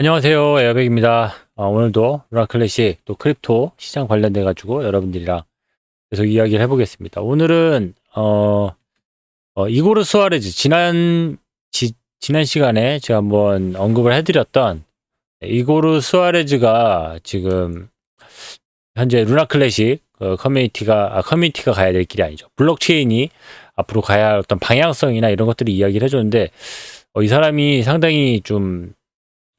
안녕하세요. 에어백입니다. 오늘도 루나 클래식 또 크립토 시장 관련돼 가지고 여러분들이랑 계속 이야기를 해보겠습니다. 오늘은 이고르 수아레즈 지난 시간에 제가 한번 언급을 해드렸던 이고르 수아레즈가 지금 현재 루나 클래식 커뮤니티가 가야 될 길이 아니죠. 블록체인이 앞으로 가야 할 어떤 방향성이나 이런 것들을 이야기를 해줬는데 이 사람이 상당히 좀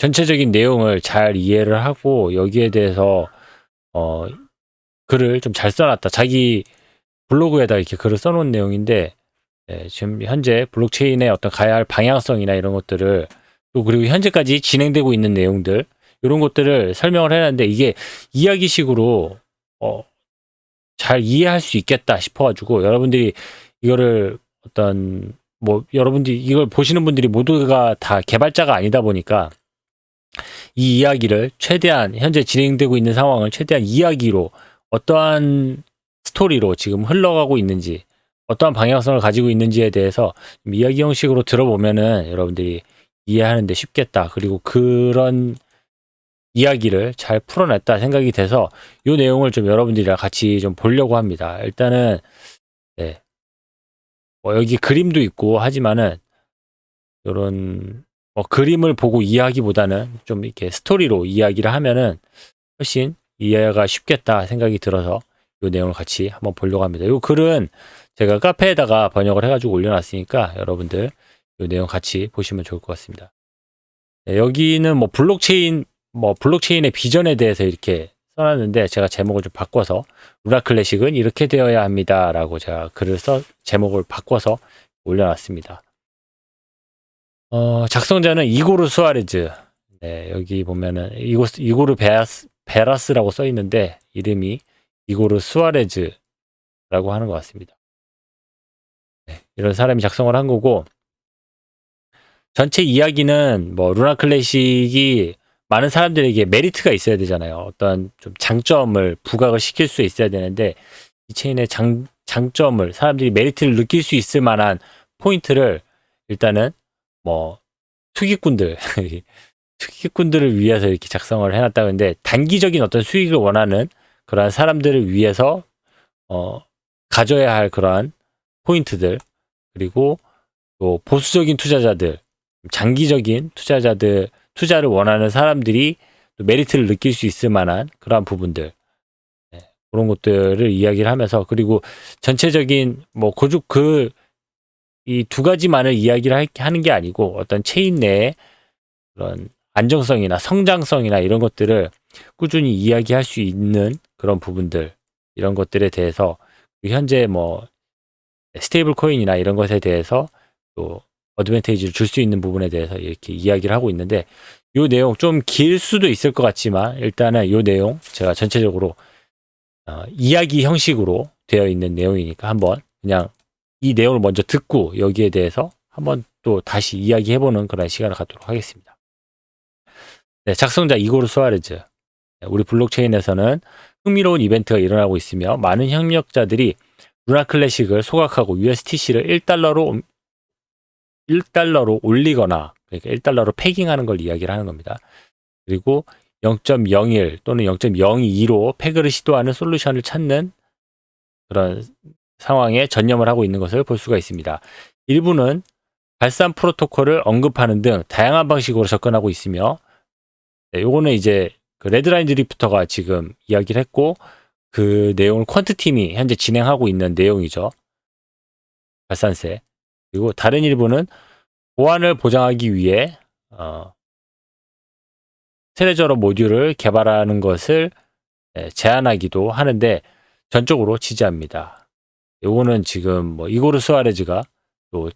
전체적인 내용을 잘 이해를 하고 여기에 대해서 어, 글을 좀 잘 써놨다. 자기 블로그에다 이렇게 글을 써놓은 내용인데 지금 현재 블록체인의 어떤 가야 할 방향성이나 이런 것들을 또 그리고 현재까지 진행되고 있는 내용들 이런 것들을 설명을 해놨는데 이게 이야기식으로 잘 이해할 수 있겠다 싶어가지고 여러분들이 이거를 어떤 뭐 여러분들이 이걸 보시는 분들이 모두가 다 개발자가 아니다 보니까 이 이야기를 최대한 현재 진행되고 있는 상황을 최대한 이야기로 어떠한 스토리로 지금 흘러가고 있는지 어떠한 방향성을 가지고 있는지에 대해서 이야기 형식으로 들어보면은 여러분들이 이해하는데 쉽겠다. 그리고 그런 이야기를 잘 풀어냈다 생각이 돼서 이 내용을 좀 여러분들이랑 같이 좀 보려고 합니다. 일단은 네. 여기 그림도 있고 하지만은 이런 그림을 보고 이해하기보다는 좀 이렇게 스토리로 이야기를 하면은 훨씬 이해가 쉽겠다 생각이 들어서 이 내용을 같이 한번 보려고 합니다. 이 글은 제가 카페에다가 번역을 해가지고 올려놨으니까 여러분들 이 내용 같이 보시면 좋을 것 같습니다. 네, 여기는 블록체인의 비전에 대해서 이렇게 써놨는데 제가 제목을 좀 바꿔서 루나 클래식은 이렇게 되어야 합니다라고 제가 제목을 바꿔서 올려놨습니다. 작성자는 이고르 수아레즈. 네, 여기 보면은 이고르 베라스라고 써 있는데 이름이 이고르 수아레즈라고 하는 것 같습니다. 네, 이런 사람이 작성을 한 거고 전체 이야기는 루나 클래식이 많은 사람들에게 메리트가 있어야 되잖아요. 어떤 좀 장점을 부각을 시킬 수 있어야 되는데 이 체인의 장점을 사람들이 메리트를 느낄 수 있을 만한 포인트를 일단은 투기꾼들 투기꾼들을 위해서 이렇게 작성을 해놨다. 근데 단기적인 어떤 수익을 원하는 그러한 사람들을 위해서 가져야 할 그러한 포인트들 그리고 또 보수적인 투자자들 장기적인 투자를 원하는 사람들이 또 메리트를 느낄 수 있을 만한 그러한 부분들 그런 것들을 이야기를 하면서 그리고 전체적인 이 두 가지만을 이야기를 하는 게 아니고 어떤 체인 내에 그런 안정성이나 성장성이나 이런 것들을 꾸준히 이야기할 수 있는 그런 부분들 이런 것들에 대해서 현재 스테이블 코인이나 이런 것에 대해서 또 어드밴테이지를 줄 수 있는 부분에 대해서 이렇게 이야기를 하고 있는데 이 내용 좀 길 수도 있을 것 같지만 일단은 이 내용 제가 전체적으로 이야기 형식으로 되어 있는 내용이니까 한번 그냥 이 내용을 먼저 듣고 여기에 대해서 한번 또 다시 이야기해보는 그런 시간을 갖도록 하겠습니다. 네, 작성자 이고르 수아레즈. 우리 블록체인에서는 흥미로운 이벤트가 일어나고 있으며 많은 협력자들이 루나 클래식을 소각하고 USTC를 1달러로 올리거나 그러니까 1달러로 패깅하는 걸 이야기를 하는 겁니다. 그리고 0.01 또는 0.02로 패그를 시도하는 솔루션을 찾는 그런 상황에 전념을 하고 있는 것을 볼 수가 있습니다. 일부는 발산 프로토콜을 언급하는 등 다양한 방식으로 접근하고 있으며 요거는 이제 그 레드라인 드리프터가 지금 이야기를 했고 그 내용을 퀀트 팀이 현재 진행하고 있는 내용이죠. 발산세. 그리고 다른 일부는 보안을 보장하기 위해 트레저러 모듈을 개발하는 것을 제안하기도 하는데 전적으로 지지합니다. 요거는 지금 이고르 수아레즈가 또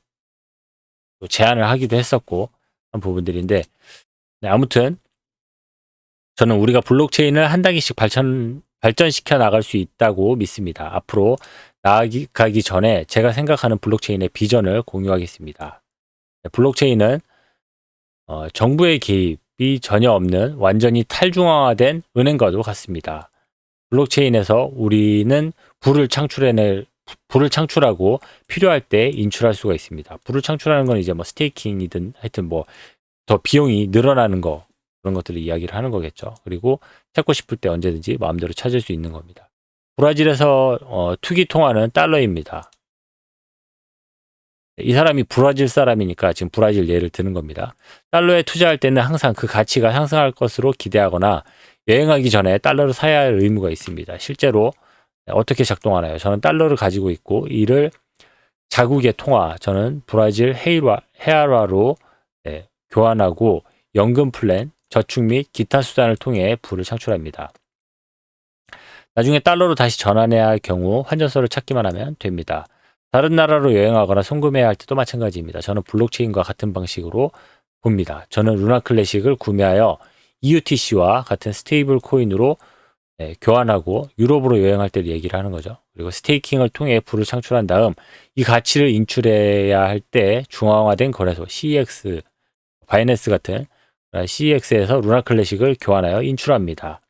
제안을 하기도 했었고 한 부분들인데 아무튼 저는 우리가 블록체인을 한 단계씩 발전시켜 나갈 수 있다고 믿습니다. 앞으로 나아가기 전에 제가 생각하는 블록체인의 비전을 공유하겠습니다. 블록체인은 정부의 개입이 전혀 없는 완전히 탈중앙화된 은행과도 같습니다. 블록체인에서 우리는 불을 창출하고 필요할 때 인출할 수가 있습니다. 불을 창출하는 건 이제 스테이킹이든 하여튼 더 비용이 늘어나는 거 그런 것들을 이야기를 하는 거겠죠. 그리고 찾고 싶을 때 언제든지 마음대로 찾을 수 있는 겁니다. 브라질에서 투기 통화는 달러입니다. 이 사람이 브라질 사람이니까 지금 브라질 예를 드는 겁니다. 달러에 투자할 때는 항상 그 가치가 상승할 것으로 기대하거나 여행하기 전에 달러를 사야 할 의무가 있습니다. 실제로 어떻게 작동하나요? 저는 달러를 가지고 있고 이를 자국의 통화, 저는 브라질 헤아라로 교환하고 연금 플랜, 저축 및 기타 수단을 통해 부를 창출합니다. 나중에 달러로 다시 전환해야 할 경우 환전소를 찾기만 하면 됩니다. 다른 나라로 여행하거나 송금해야 할 때도 마찬가지입니다. 저는 블록체인과 같은 방식으로 봅니다. 저는 루나 클래식을 구매하여 EUTC와 같은 스테이블 코인으로 교환하고 유럽으로 여행할 때를 얘기를 하는 거죠. 그리고 스테이킹을 통해 부를 창출한 다음 이 가치를 인출해야 할 때 중앙화된 거래소 CEX, 바이낸스 같은 CEX에서 루나 클래식을 교환하여 인출합니다.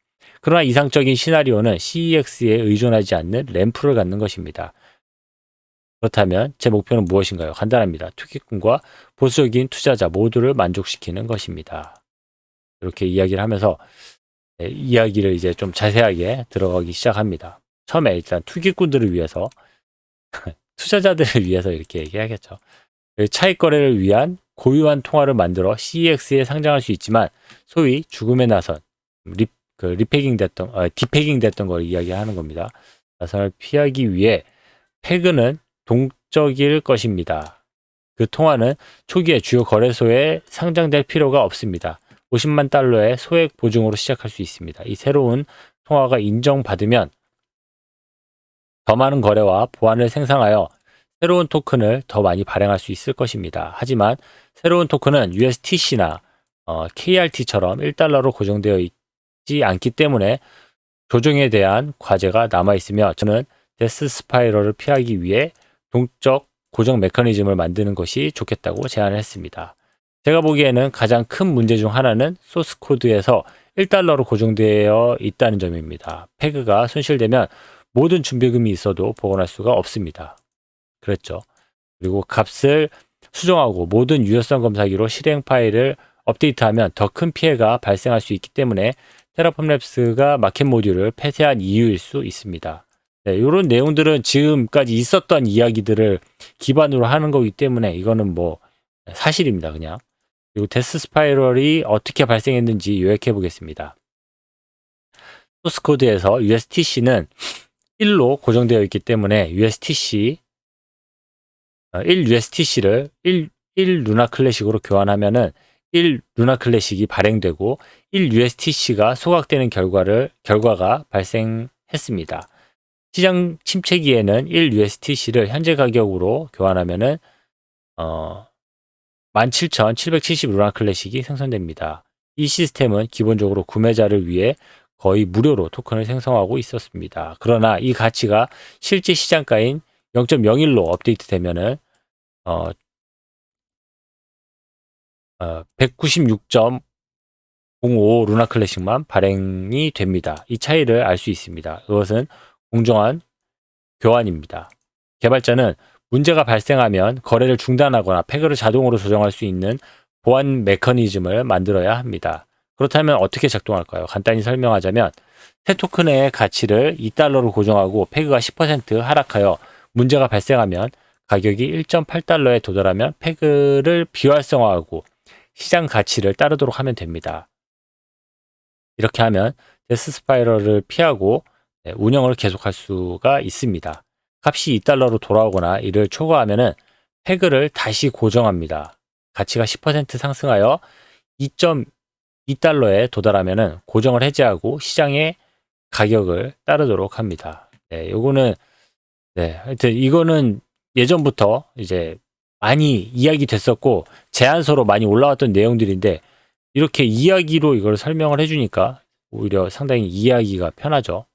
그러나 이상적인 시나리오는 CEX에 의존하지 않는 램프를 갖는 것입니다. 그렇다면 제 목표는 무엇인가요? 간단합니다. 투기꾼과 보수적인 투자자 모두를 만족시키는 것입니다. 이렇게 이야기를 하면서 이야기를 이제 좀 자세하게 들어가기 시작합니다. 처음에 일단 투기꾼들을 위해서 투자자들을 위해서 이렇게 얘기해야겠죠. 차익 거래를 위한 고유한 통화를 만들어 CEX에 상장할 수 있지만 소위 죽음에 나선 디패깅 됐던 걸 이야기하는 겁니다. 나선을 피하기 위해 패그는 동적일 것입니다. 그 통화는 초기에 주요 거래소에 상장될 필요가 없습니다. 50만 달러의 소액 보증으로 시작할 수 있습니다. 이 새로운 통화가 인정받으면 더 많은 거래와 보안을 생성하여 새로운 토큰을 더 많이 발행할 수 있을 것입니다. 하지만 새로운 토큰은 USTC나 KRT처럼 1달러로 고정되어 있지 않기 때문에 조정에 대한 과제가 남아있으며 저는 데스 스파이럴을 피하기 위해 동적 고정 메커니즘을 만드는 것이 좋겠다고 제안을 했습니다. 제가 보기에는 가장 큰 문제 중 하나는 소스 코드에서 1달러로 고정되어 있다는 점입니다. 패그가 손실되면 모든 준비금이 있어도 복원할 수가 없습니다. 그랬죠. 그리고 값을 수정하고 모든 유효성 검사기로 실행 파일을 업데이트하면 더 큰 피해가 발생할 수 있기 때문에 테라폼 랩스가 마켓 모듈을 폐쇄한 이유일 수 있습니다. 이런 내용들은 지금까지 있었던 이야기들을 기반으로 하는 거기 때문에 이거는 뭐 사실입니다. 그냥. 그리고 데스 스파이럴이 어떻게 발생했는지 요약해 보겠습니다. 소스 코드에서 USTC는 1로 고정되어 있기 때문에 1 USTC를 1 루나 클래식으로 교환하면은 1 루나 클래식이 발행되고 1 USTC가 소각되는 결과가 발생했습니다. 시장 침체기에는 1 USTC를 현재 가격으로 교환하면은 17,770 루나 클래식이 생성됩니다. 이 시스템은 기본적으로 구매자를 위해 거의 무료로 토큰을 생성하고 있었습니다. 그러나 이 가치가 실제 시장가인 0.01로 업데이트되면은 196.05 루나 클래식만 발행이 됩니다. 이 차이를 알 수 있습니다. 이것은 공정한 교환입니다. 개발자는 문제가 발생하면 거래를 중단하거나 패그를 자동으로 조정할 수 있는 보안 메커니즘을 만들어야 합니다. 그렇다면 어떻게 작동할까요? 간단히 설명하자면 새 토큰의 가치를 2달러로 고정하고 패그가 10% 하락하여 문제가 발생하면 가격이 1.8달러에 도달하면 패그를 비활성화하고 시장 가치를 따르도록 하면 됩니다. 이렇게 하면 데스 스파이럴을 피하고 운영을 계속할 수가 있습니다. 값이 2달러로 돌아오거나 이를 초과하면 패그를 다시 고정합니다. 가치가 10% 상승하여 2.2달러에 도달하면 고정을 해제하고 시장의 가격을 따르도록 합니다. 요거는 하여튼 이거는 예전부터 이제 많이 이야기 됐었고 제안서로 많이 올라왔던 내용들인데 이렇게 이야기로 이걸 설명을 해주니까 오히려 상당히 이해하기가 편하죠.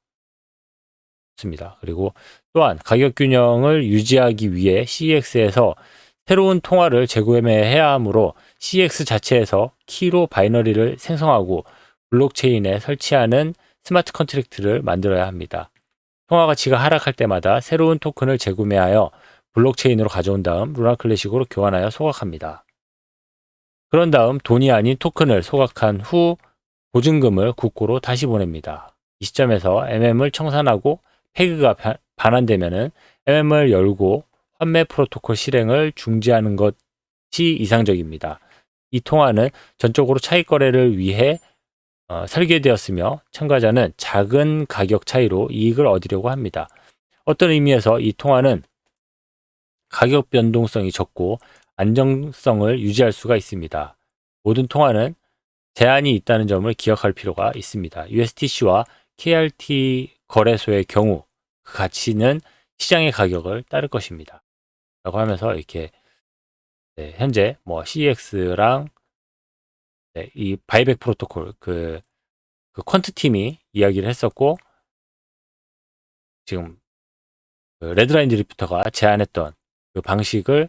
좋습니다. 그리고 또한 가격 균형을 유지하기 위해 CEX에서 새로운 통화를 재구매해야 하므로 CEX 자체에서 키로 바이너리를 생성하고 블록체인에 설치하는 스마트 컨트랙트를 만들어야 합니다. 통화 가치가 하락할 때마다 새로운 토큰을 재구매하여 블록체인으로 가져온 다음 루나 클래식으로 교환하여 소각합니다. 그런 다음 돈이 아닌 토큰을 소각한 후 보증금을 국고로 다시 보냅니다. 이 시점에서 MM을 청산하고 페그가 반환되면은 MM을 열고 환매 프로토콜 실행을 중지하는 것이 이상적입니다. 이 통화는 전적으로 차익 거래를 위해 설계되었으며 참가자는 작은 가격 차이로 이익을 얻으려고 합니다. 어떤 의미에서 이 통화는 가격 변동성이 적고 안정성을 유지할 수가 있습니다. 모든 통화는 제한이 있다는 점을 기억할 필요가 있습니다. USDC와 KRT 거래소의 경우 그 가치는 시장의 가격을 따를 것입니다. 라고 하면서 이렇게 현재 뭐 CEX랑 이 바이백 프로토콜 그 퀀트 팀이 이야기를 했었고 지금 그 레드라인 드리프터가 제안했던 그 방식을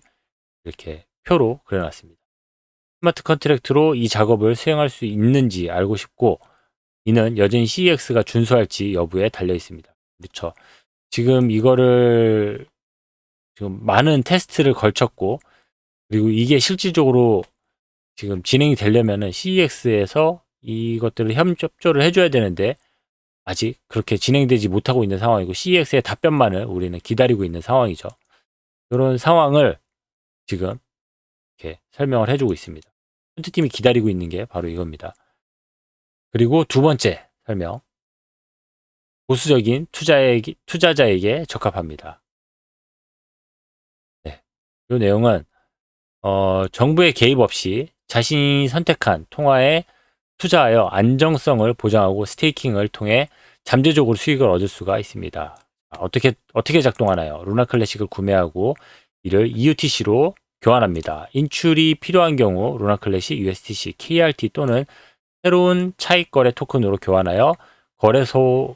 이렇게 표로 그려놨습니다. 스마트 컨트랙트로 이 작업을 수행할 수 있는지 알고 싶고 이는 여전히 CEX가 준수할지 여부에 달려 있습니다. 그렇죠. 지금 이거를 지금 많은 테스트를 걸쳤고 그리고 이게 실질적으로 지금 진행이 되려면은 CEX에서 이것들을 협조를 해줘야 되는데 아직 그렇게 진행되지 못하고 있는 상황이고 CEX의 답변만을 우리는 기다리고 있는 상황이죠. 이런 상황을 지금 이렇게 설명을 해주고 있습니다. 콘트팀이 기다리고 있는 게 바로 이겁니다. 그리고 두 번째 설명. 보수적인 투자자에게 적합합니다. 네. 이 내용은 정부의 개입 없이 자신이 선택한 통화에 투자하여 안정성을 보장하고 스테이킹을 통해 잠재적으로 수익을 얻을 수가 있습니다. 어떻게 작동하나요? 루나 클래식을 구매하고 이를 EUTC로 교환합니다. 인출이 필요한 경우 루나 클래식 USDC, KRT 또는 새로운 차익 거래 토큰으로 교환하여 거래소로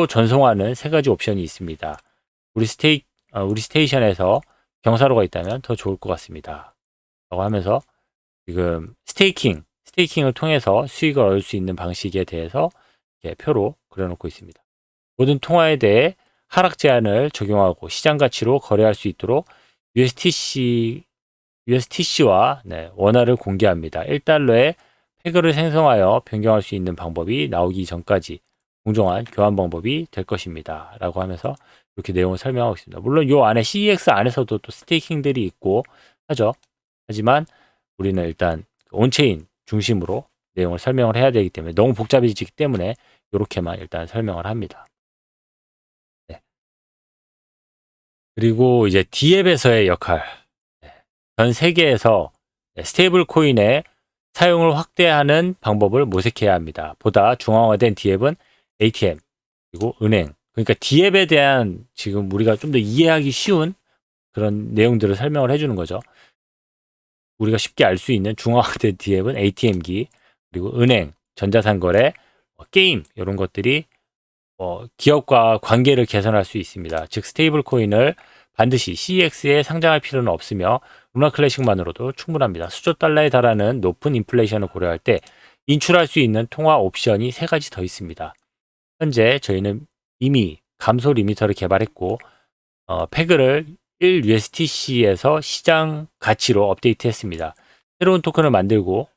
전송하는 세 가지 옵션이 있습니다. 우리 스테이션에서 경사로가 있다면 더 좋을 것 같습니다. 라고 하면서 지금 스테이킹을 통해서 수익을 얻을 수 있는 방식에 대해서 표로 그려놓고 있습니다. 모든 통화에 대해 하락 제한을 적용하고 시장 가치로 거래할 수 있도록 USDC와 원화를 공개합니다. 1달러에 페그를 생성하여 변경할 수 있는 방법이 나오기 전까지 공정한 교환 방법이 될 것입니다. 라고 하면서 이렇게 내용을 설명하고 있습니다. 물론 이 안에 CEX 안에서도 또 스테이킹들이 있고 하죠. 하지만 우리는 일단 온체인 중심으로 내용을 설명을 해야 되기 때문에 너무 복잡해지기 때문에 이렇게만 일단 설명을 합니다. 네. 그리고 이제 D앱에서의 역할. 전 세계에서 스테이블 코인의 사용을 확대하는 방법을 모색해야 합니다. 보다 중앙화된 D앱은 ATM 그리고 은행. 그러니까 D앱에 대한 지금 우리가 좀 더 이해하기 쉬운 그런 내용들을 설명을 해주는 거죠. 우리가 쉽게 알 수 있는 중앙화된 D앱은 ATM기 그리고 은행, 전자상거래, 게임 이런 것들이 기업과 관계를 개선할 수 있습니다. 즉 스테이블 코인을 반드시 CEX에 상장할 필요는 없으며 루나 클래식만으로도 충분합니다. 수조 달러에 달하는 높은 인플레이션을 고려할 때 인출할 수 있는 통화 옵션이 3가지 더 있습니다. 현재 저희는 이미 감소 리미터를 개발했고 페그를 1USDC에서 시장 가치로 업데이트했습니다. 새로운 토큰을 만들고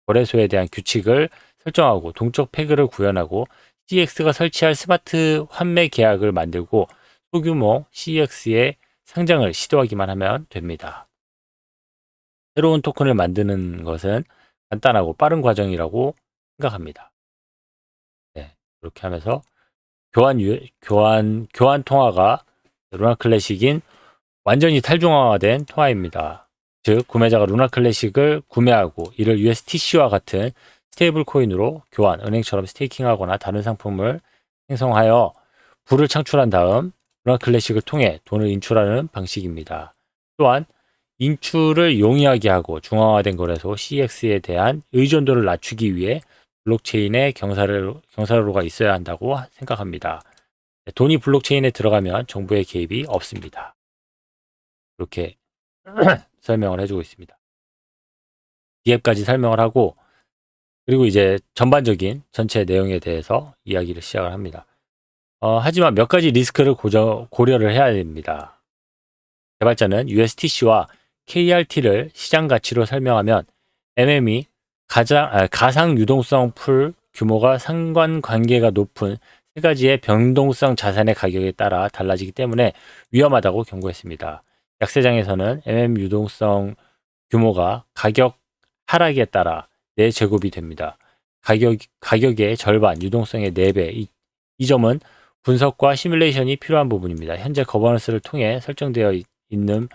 거래소에 대한 규칙을 설정하고 동적 페그를 구현하고 CEX가 설치할 스마트 환매 계약을 만들고 소규모 CEX의 상장을 시도하기만 하면 됩니다. 새로운 토큰을 만드는 것은 간단하고 빠른 과정이라고 생각합니다. 네, 그렇게 하면서 교환 통화가 루나 클래식인 완전히 탈중앙화된 통화입니다. 즉 구매자가 루나 클래식을 구매하고 이를 USDC와 같은 스테이블 코인으로 교환, 은행처럼 스테이킹하거나 다른 상품을 생성하여 부를 창출한 다음 루나 클래식을 통해 돈을 인출하는 방식입니다. 또한 인출을 용이하게 하고 중앙화된 거래소 CEX에 대한 의존도를 낮추기 위해 블록체인에 경사로가 있어야 한다고 생각합니다. 돈이 블록체인에 들어가면 정부의 개입이 없습니다. 이렇게 설명을 해주고 있습니다. D앱까지 설명을 하고 그리고 이제 전반적인 전체 내용에 대해서 이야기를 시작을 합니다. 하지만 몇 가지 리스크를 고려를 해야 됩니다. 개발자는 USDC와 KRT를 시장 가치로 설명하면 MM이 가상 유동성 풀 규모가 상관관계가 높은 세 가지의 변동성 자산의 가격에 따라 달라지기 때문에 위험하다고 경고했습니다. 약세장에서는 유동성 규모가 가격 하락에 따라 4제곱이 됩니다. 가격의 절반, 유동성의 4배. 이 점은 분석과 시뮬레이션이 필요한 부분입니다. 현재 거버넌스를 통해 설정되어 있는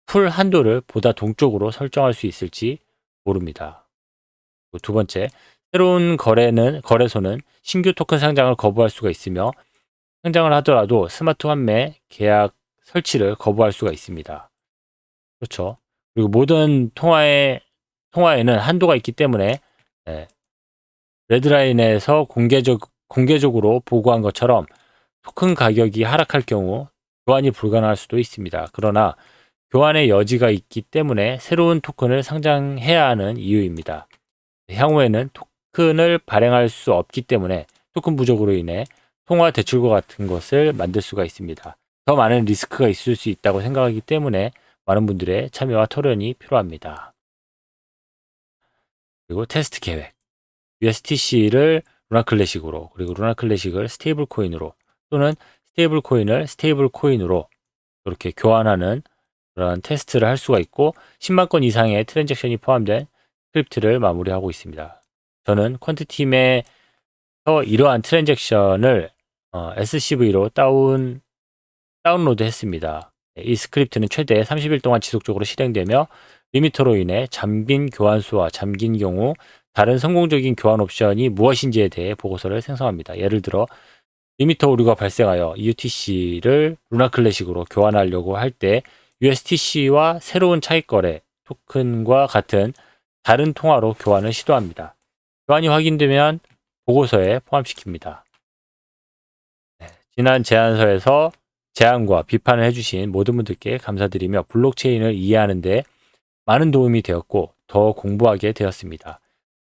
풀 한도를 보다 동쪽으로 설정할 수 있을지 모릅니다. 두 번째, 새로운 거래소는 신규 토큰 상장을 거부할 수가 있으며 상장을 하더라도 스마트 환매 계약 설치를 거부할 수가 있습니다. 그렇죠. 그리고 모든 통화에는 한도가 있기 때문에 레드라인에서 공개적으로 보고한 것처럼 토큰 가격이 하락할 경우 교환이 불가능할 수도 있습니다. 그러나 교환의 여지가 있기 때문에 새로운 토큰을 상장해야 하는 이유입니다. 향후에는 토큰을 발행할 수 없기 때문에 토큰 부족으로 인해 통화 대출과 같은 것을 만들 수가 있습니다. 더 많은 리스크가 있을 수 있다고 생각하기 때문에 많은 분들의 참여와 토론이 필요합니다. 그리고 테스트 계획. USTC를 루나 클래식으로, 그리고 루나 클래식을 스테이블 코인으로, 또는 스테이블 코인을 스테이블 코인으로 이렇게 교환하는 그런 테스트를 할 수가 있고 10만 건 이상의 트랜잭션이 포함된 스크립트를 마무리하고 있습니다. 저는 퀀트팀에서 이러한 트랜잭션을 SCV로 다운로드 했습니다. 이 스크립트는 최대 30일 동안 지속적으로 실행되며 리미터로 인해 잠긴 교환수와 잠긴 경우 다른 성공적인 교환 옵션이 무엇인지에 대해 보고서를 생성합니다. 예를 들어 리미터 오류가 발생하여 UTC를 루나 클래식으로 교환하려고 할 때 USTC와 새로운 차익거래 토큰과 같은 다른 통화로 교환을 시도합니다. 교환이 확인되면 보고서에 포함시킵니다. 지난 제안서에서 제안과 비판을 해주신 모든 분들께 감사드리며 블록체인을 이해하는 데 많은 도움이 되었고 더 공부하게 되었습니다.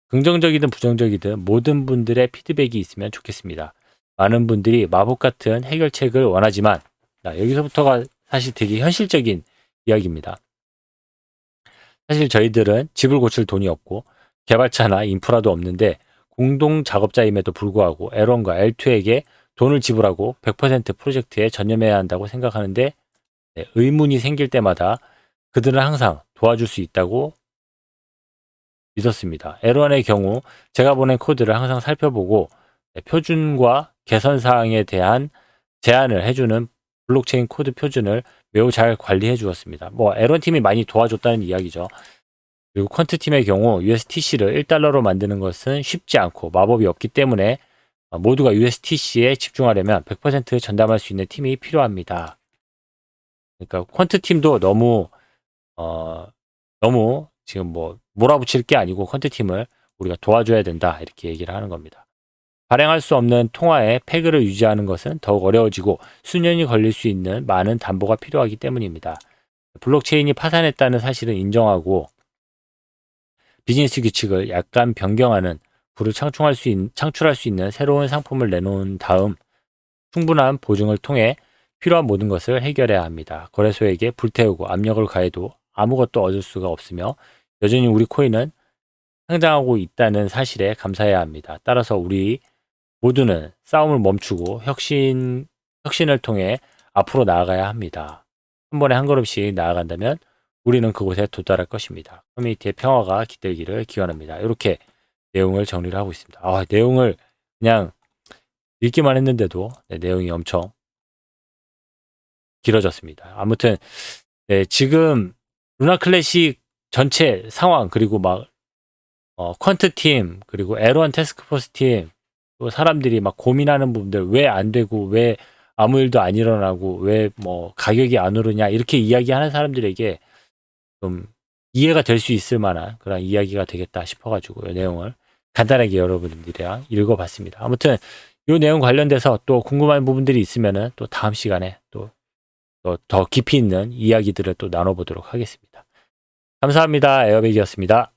긍정적이든 부정적이든 모든 분들의 피드백이 있으면 좋겠습니다. 많은 분들이 마법 같은 해결책을 원하지만 여기서부터가 사실 되게 현실적인 이야기입니다. 사실 저희들은 집을 고칠 돈이 없고 개발자나 인프라도 없는데 공동 작업자임에도 불구하고 L1과 L2에게 돈을 지불하고 100% 프로젝트에 전념해야 한다고 생각하는데 의문이 생길 때마다 그들은 항상 도와줄 수 있다고 믿었습니다. L1의 경우 제가 보낸 코드를 항상 살펴보고 표준과 개선사항에 대한 제안을 해주는 블록체인 코드 표준을 매우 잘 관리해 주었습니다. L1 팀이 많이 도와줬다는 이야기죠. 그리고 퀀트 팀의 경우 USTC를 1달러로 만드는 것은 쉽지 않고 마법이 없기 때문에 모두가 USTC에 집중하려면 100% 전담할 수 있는 팀이 필요합니다. 그러니까 퀀트 팀도 너무 지금 몰아붙일 게 아니고 퀀트 팀을 우리가 도와줘야 된다 이렇게 얘기를 하는 겁니다. 발행할 수 없는 통화의 패그를 유지하는 것은 더욱 어려워지고 수년이 걸릴 수 있는 많은 담보가 필요하기 때문입니다. 블록체인이 파산했다는 사실을 인정하고 비즈니스 규칙을 약간 변경하는 부를 창출할 수 있는 새로운 상품을 내놓은 다음 충분한 보증을 통해 필요한 모든 것을 해결해야 합니다. 거래소에게 불태우고 압력을 가해도 아무것도 얻을 수가 없으며 여전히 우리 코인은 상장하고 있다는 사실에 감사해야 합니다. 따라서 우리 모두는 싸움을 멈추고 혁신을 통해 앞으로 나아가야 합니다. 한 번에 한 걸음씩 나아간다면 우리는 그곳에 도달할 것입니다. 커뮤니티의 평화가 깃들기를 기원합니다. 이렇게 내용을 정리를 하고 있습니다. 내용을 그냥 읽기만 했는데도 내용이 엄청 길어졌습니다. 아무튼 지금 루나 클래식 전체 상황 그리고 퀀트 팀 그리고 L1 태스크포스 팀 또 사람들이 고민하는 부분들 왜 안 되고 왜 아무 일도 안 일어나고 왜 가격이 안 오르냐 이렇게 이야기하는 사람들에게 좀 이해가 될 수 있을 만한 그런 이야기가 되겠다 싶어가지고 이 내용을 간단하게 여러분들이랑 읽어봤습니다. 아무튼 이 내용 관련돼서 또 궁금한 부분들이 있으면은 또 다음 시간에 또 더 깊이 있는 이야기들을 또 나눠보도록 하겠습니다. 감사합니다. 에어백이었습니다.